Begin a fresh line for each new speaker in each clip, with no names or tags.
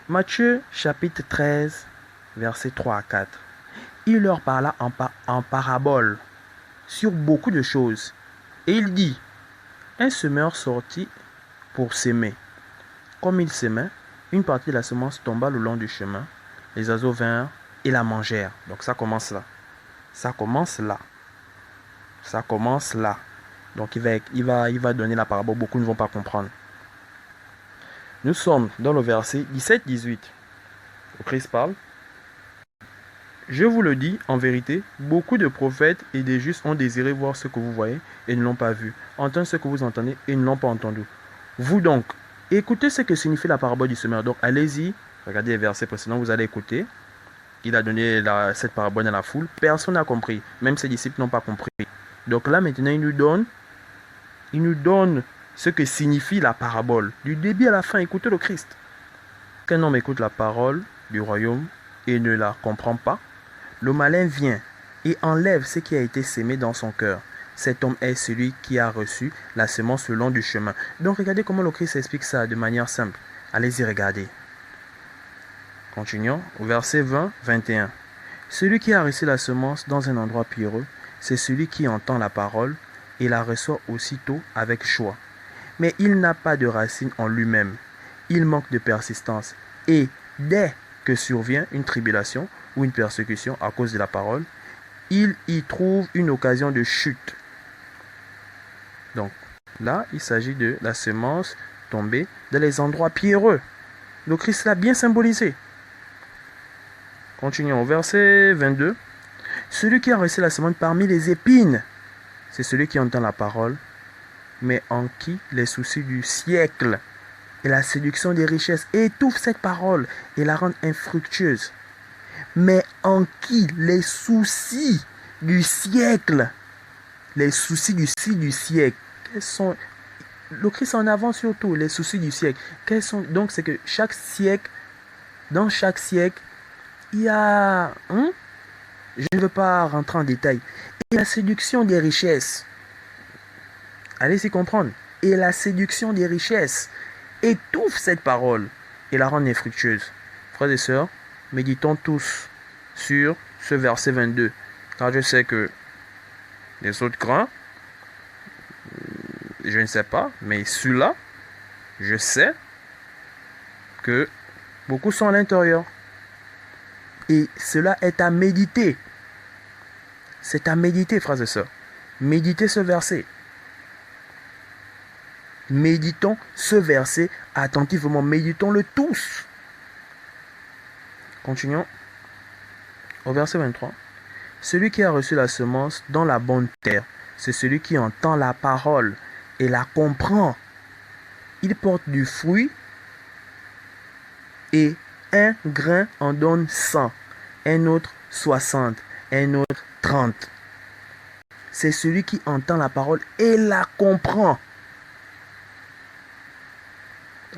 Matthieu chapitre 13, versets 3 à 4. Il leur parla en parabole sur beaucoup de choses. Et il dit, un semeur sortit pour s'aimer. Comme il s'aimait, une partie de la semence tomba le long du chemin. Les oiseaux vinrent et la mangèrent. Donc ça commence là. Ça commence là. Ça commence là. Donc il va donner la parabole. Beaucoup ne vont pas comprendre. Nous sommes dans le verset 17-18. Le Christ parle. Je vous le dis, en vérité, beaucoup de prophètes et des justes ont désiré voir ce que vous voyez et ne l'ont pas vu, entendre ce que vous entendez et ne l'ont pas entendu. Vous donc, écoutez ce que signifie la parabole du semeur. Donc allez-y, regardez les versets précédents, vous allez écouter. Il a donné cette parabole à la foule. Personne n'a compris, même ses disciples n'ont pas compris. Donc là maintenant, il nous donne ce que signifie la parabole. Du début à la fin, écoutez le Christ. Qu'un homme écoute la parole du royaume et ne la comprend pas, le malin vient et enlève ce qui a été sémé dans son cœur. Cet homme est celui qui a reçu la semence le long du chemin. Donc regardez comment le Christ explique ça de manière simple. Allez-y regarder. Continuons au verset 20-21. Celui qui a reçu la semence dans un endroit pierreux, c'est celui qui entend la parole et la reçoit aussitôt avec joie. Mais il n'a pas de racine en lui-même. Il manque de persistance. Et dès que survient une tribulation ou une persécution à cause de la parole, il y trouve une occasion de chute. Donc là, il s'agit de la semence tombée dans les endroits pierreux. Le Christ l'a bien symbolisé. Continuons au verset 22. Celui qui a reçu la semence parmi les épines, c'est celui qui entend la parole, mais en qui les soucis du siècle et la séduction des richesses étouffent cette parole et la rendent infructueuse. Mais en qui les soucis du siècle, les soucis du siècle, quels sont, le Christ en avant surtout, les soucis du siècle, quels sont, donc c'est que chaque siècle, dans chaque siècle, il y a, je ne veux pas rentrer en détail, et la séduction des richesses, allez-y comprendre, et la séduction des richesses étouffe cette parole et la rend infructueuse. Frères et sœurs, méditons tous sur ce verset 22, car je sais que les autres grains, je ne sais pas, mais celui-là, je sais que beaucoup sont à l'intérieur. Et cela est à méditer. C'est à méditer, frères et sœurs. Méditez ce verset. Méditons ce verset attentivement. Méditons-le tous. Continuons au verset 23. Celui qui a reçu la semence dans la bonne terre, c'est celui qui entend la parole et la comprend. Il porte du fruit et un grain en donne 100, un autre 60, un autre 30. C'est celui qui entend la parole et la comprend.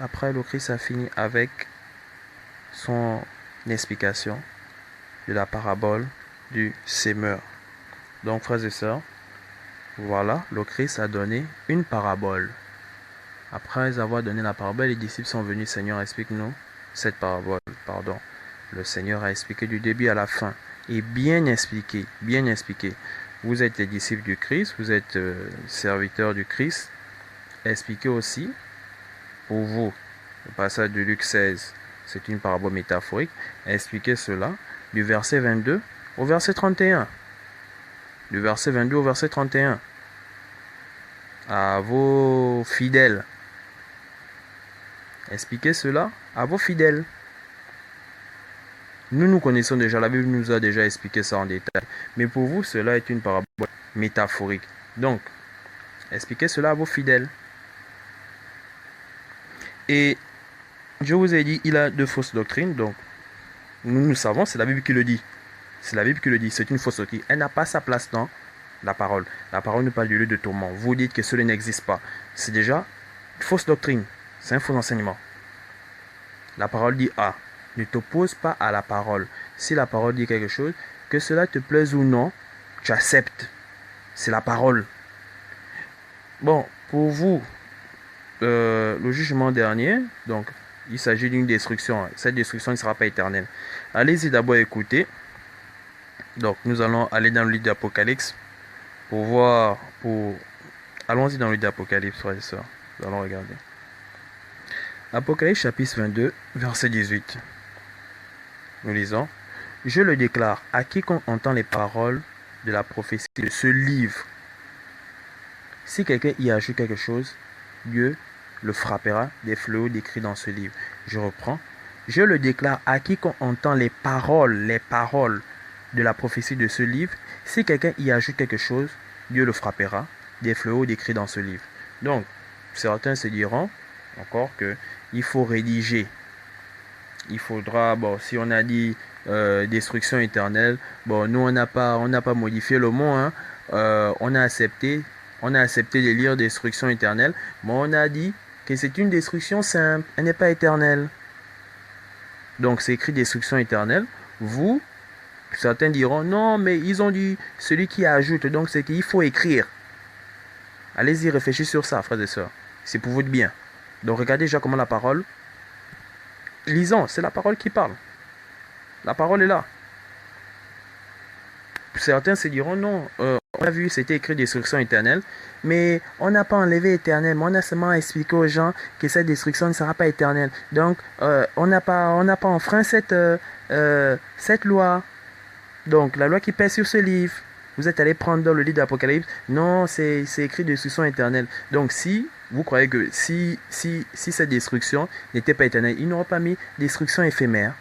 Après, le Christ a fini avec son explication de la parabole du sémeur. Donc, frères et sœurs, voilà, le Christ a donné une parabole. Après avoir donné la parabole, les disciples sont venus, Seigneur, explique-nous cette parabole. Le Seigneur a expliqué du début à la fin. Et bien expliqué, bien expliqué. Vous êtes les disciples du Christ, vous êtes serviteurs du Christ. Expliquez aussi pour vous. Le passage de Luc 16, c'est une parabole métaphorique. Expliquez cela du verset 22 au verset 31. Du verset 22 au verset 31. À vos fidèles. Expliquez cela à vos fidèles. Nous connaissons déjà, la Bible nous a déjà expliqué ça en détail. Mais pour vous, cela est une parabole métaphorique. Donc, expliquez cela à vos fidèles. Et je vous ai dit, il a de fausses doctrines. Donc, nous savons, c'est la Bible qui le dit. C'est la Bible qui le dit. C'est une fausse doctrine. Elle n'a pas sa place dans la parole. La parole ne parle du lieu de tourment. Vous dites que cela n'existe pas. C'est déjà une fausse doctrine. C'est un faux enseignement. La parole dit A. Ne t'oppose pas à la parole. Si la parole dit quelque chose, que cela te plaise ou non, tu acceptes. C'est la parole. Bon, pour vous, le jugement dernier, donc Il s'agit d'une destruction. Cette destruction ne sera pas éternelle. Allez-y d'abord écouter. Donc, nous allons aller dans le livre d'Apocalypse pour voir. Allons-y dans le livre d'Apocalypse, frères et sœurs. Nous allons regarder. Apocalypse chapitre 22, verset 18. Nous lisons. Je le déclare à quiconque entend les paroles de la prophétie de ce livre. Si quelqu'un y ajoute quelque chose, Dieu le frappera des fléaux décrits dans ce livre. Je reprends. Je le déclare à quiconque entend les paroles de la prophétie de ce livre. Si quelqu'un y ajoute quelque chose, Dieu le frappera des fléaux décrits dans ce livre. Donc, certains se diront encore que il faut rédiger. Il faudra, si on a dit destruction éternelle, nous on n'a pas modifié le mot, hein. On a accepté de lire destruction éternelle, mais on a dit que c'est une destruction simple, elle n'est pas éternelle. Donc c'est écrit destruction éternelle. Certains diront non, mais ils ont dit celui qui ajoute, donc c'est qu'il faut écrire. Allez-y, réfléchissez sur ça, frères et sœurs. C'est pour votre bien. Donc regardez déjà comment la parole. Lisons, c'est la parole qui parle. La parole est là. Certains se diront non, on a vu, c'était écrit destruction éternelle, mais on n'a pas enlevé éternel, mais on a seulement expliqué aux gens que cette destruction ne sera pas éternelle. Donc, on n'a pas enfreint cette loi. Donc, la loi qui pèse sur ce livre. Vous êtes allé prendre dans le livre d'Apocalypse. Non, c'est écrit destruction éternelle. Donc, si vous croyez que si cette destruction n'était pas éternelle, ils n'auraient pas mis destruction éphémère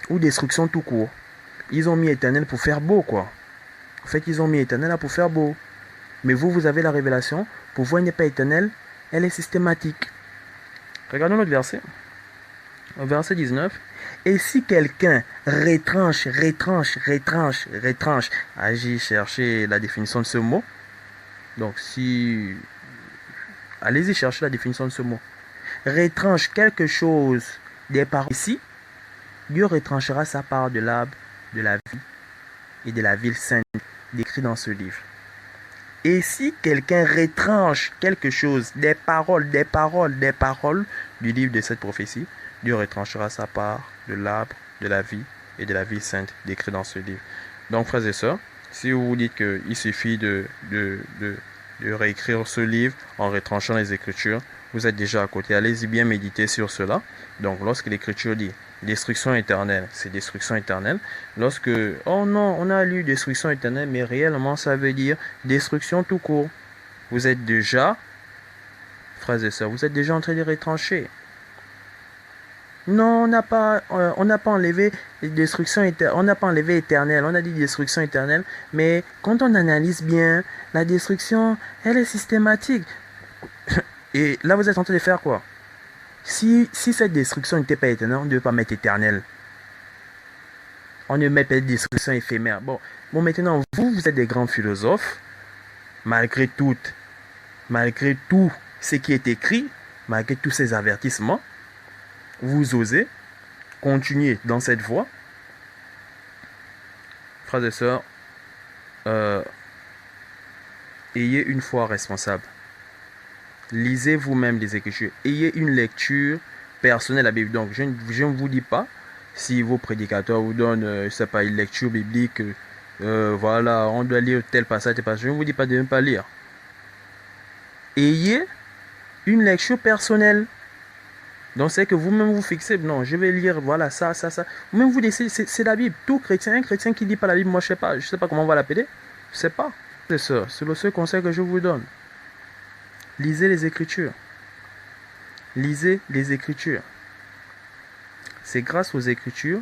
ou destruction tout court. Ils ont mis éternel pour faire beau, quoi. En fait, ils ont mis éternel là pour faire beau. Mais vous avez la révélation. Pour vous, elle n'est pas éternelle, elle est systématique. Regardons notre verset. Verset 19. Et si quelqu'un retranche, agit chercher la définition de ce mot. Donc, allez-y chercher la définition de ce mot. Retranche quelque chose des paroles ici, Dieu retranchera sa part de l'arbre de la vie et de la ville sainte décrit dans ce livre. Et si quelqu'un retranche quelque chose des paroles du livre de cette prophétie, Dieu retranchera sa part de l'arbre de la vie et de la ville sainte décrit dans ce livre. Donc, frères et sœurs, si vous vous dites qu'il suffit de réécrire ce livre en retranchant les Écritures, vous êtes déjà à côté. Allez-y bien méditer sur cela. Donc, lorsque l'Écriture dit destruction éternelle, c'est destruction éternelle. Lorsque, oh non, on a lu destruction éternelle, mais réellement, ça veut dire destruction tout court. Vous êtes déjà, frères et sœurs, vous êtes déjà en train de retrancher. Non, on n'a pas enlevé destruction éternelle, on n'a pas enlevé éternelle, on a dit destruction éternelle, mais quand on analyse bien, la destruction, elle est systématique. Et là, vous êtes en train de faire quoi? Si cette destruction n'était pas éternelle, on ne devait pas mettre éternelle. On ne met pas destruction éphémère. Bon, maintenant, vous êtes des grands philosophes, malgré tout ce qui est écrit, malgré tous ces avertissements, vous osez continuer dans cette voie. Frères et sœurs, ayez une foi responsable. Lisez vous-même les Écritures. Ayez une lecture personnelle de la Bible. Donc, je ne vous dis pas, si vos prédicateurs vous donnent, une lecture biblique, voilà, on doit lire tel passage, je ne vous dis pas de ne pas lire. Ayez une lecture personnelle. Donc, c'est que vous-même vous fixez, non, je vais lire, voilà, ça. Vous-même vous décidez, c'est la Bible. Tout chrétien, un chrétien qui ne lit pas la Bible, moi, je ne sais pas comment on va l'appeler. Je ne sais pas. C'est le seul conseil que je vous donne. Lisez les Écritures. Lisez les Écritures. C'est grâce aux Écritures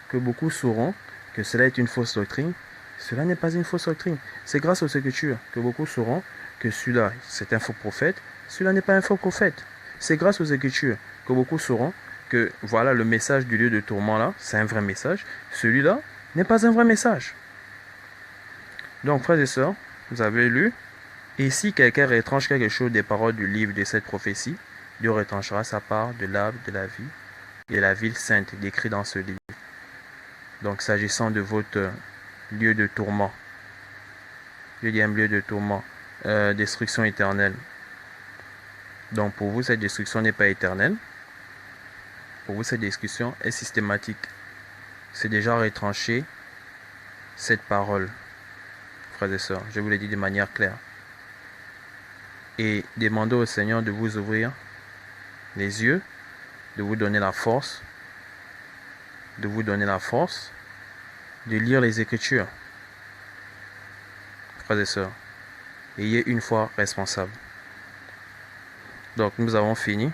que beaucoup sauront que cela est une fausse doctrine. Cela n'est pas une fausse doctrine. C'est grâce aux Écritures que beaucoup sauront que celui-là, c'est un faux prophète. Cela n'est pas un faux prophète. C'est grâce aux Écritures que beaucoup sauront que voilà, le message du lieu de tourment là, c'est un vrai message. Celui-là n'est pas un vrai message. Donc, frères et sœurs, vous avez lu. Et si quelqu'un retranche quelque chose des paroles du livre de cette prophétie, Dieu retranchera sa part de l'arbre de la vie et de la ville sainte décrit dans ce livre. Donc, s'agissant de votre lieu de tourment, je dis un lieu de tourment, destruction éternelle. Donc, pour vous, cette destruction n'est pas éternelle. Pour vous, cette discussion est systématique. C'est déjà retranché cette parole, frères et sœurs. Je vous l'ai dit de manière claire. Et demandez au Seigneur de vous ouvrir les yeux, de vous donner la force, de lire les Écritures. Frères et sœurs, ayez une foi responsable. Donc nous avons fini.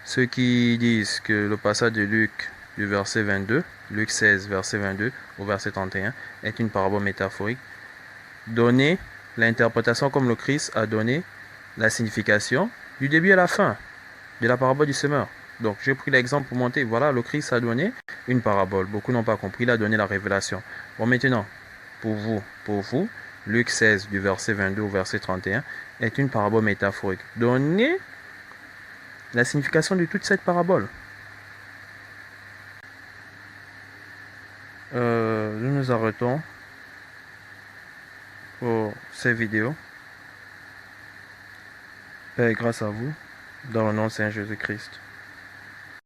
Ceux qui disent que le passage de Luc du verset 22, Luc 16 verset 22 au verset 31 est une parabole métaphorique, donnez l'interprétation comme le Christ a donné la signification du début à la fin de la parabole du semeur. Donc j'ai pris l'exemple pour monter. Voilà, le Christ a donné une parabole. Beaucoup n'ont pas compris, il a donné la révélation. Bon, maintenant, pour vous, Luc 16 du verset 22 au verset 31 est une parabole métaphorique. Donnez la signification de toute cette parabole. Nous nous arrêtons pour cette vidéo. Père, grâce à vous, dans le nom de Saint Jésus-Christ.